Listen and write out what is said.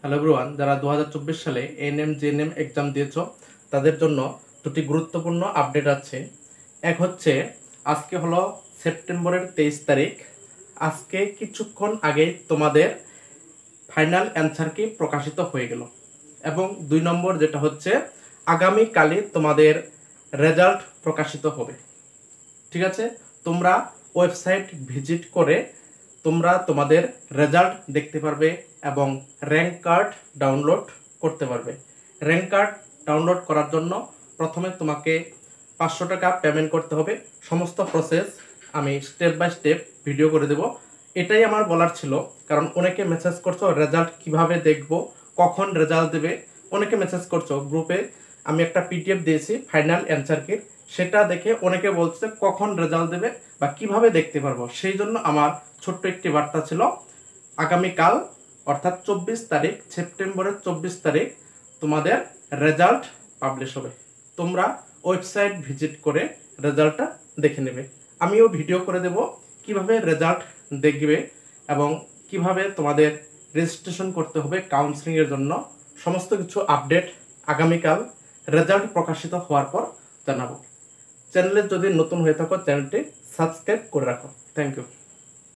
Hello everyone, যারা 2024 সালে ANM GNM exam দিয়েছো তাদের জন্য দুটি গুরুত্বপূর্ণ আপডেট আছে। এক হচ্ছে আজকে হলো সেপ্টেম্বরের 23 তারিখ। আজকে কিছুক্ষণ আগে তোমাদের ফাইনাল অ্যান্সার কি প্রকাশিত হয়ে গেল। এবং 2 নম্বর যেটা হচ্ছে আগামীকালই তোমাদের রেজাল্ট প্রকাশিত হবে। ঠিক আছে, তোমরা ওয়েবসাইট ভিজিট করে তোমরা তোমাদের রেজাল্ট দেখতে পারবে এবং র্যাঙ্ক কার্ড ডাউনলোড করতে পারবে। র্যাঙ্ক কার্ড ডাউনলোড করার জন্য প্রথমে তোমাকে 500 টাকা পেমেন্ট করতে হবে। সমস্ত প্রসেস আমি স্টেপ বাই স্টেপ ভিডিও করে দেব। এটাই আমার বলার ছিল, কারণ অনেকে মেসেজ করছো রেজাল্ট কিভাবে দেখব, কখন রেজাল্ট দেবে। অনেকে মেসেজ করছো গ্রুপে, আমি একটা পিডিএফ দিয়েছি ফাইনাল অ্যান্সার কিট, সেটা দেখে অনেকে বলছে কখন রেজাল্ট দেবে বা কিভাবে দেখতে পারবো। সেই জন্য আমার ছোট্ট একটি বার্তা ছিল, আগামীকাল অর্থাৎ 24 তারিখ, সেপ্টেম্বরের 24 তারিখ তোমাদের রেজাল্ট পাবলিশ হবে। তোমরা ওয়েবসাইট ভিজিট করে রেজাল্টটা দেখে নেবে। আমিও ভিডিও করে দেব কিভাবে রেজাল্ট দেখবে এবং কিভাবে তোমাদের রেজিস্ট্রেশন করতে হবে কাউন্সেলিংয়ের জন্য। সমস্ত কিছু আপডেট আগামীকাল রেজাল্ট প্রকাশিত হওয়ার পর জানাবো। চ্যানেলে যদি নতুন হয়ে থাকো চ্যানেলটি সাবস্ক্রাইব করে রাখো। Thank you.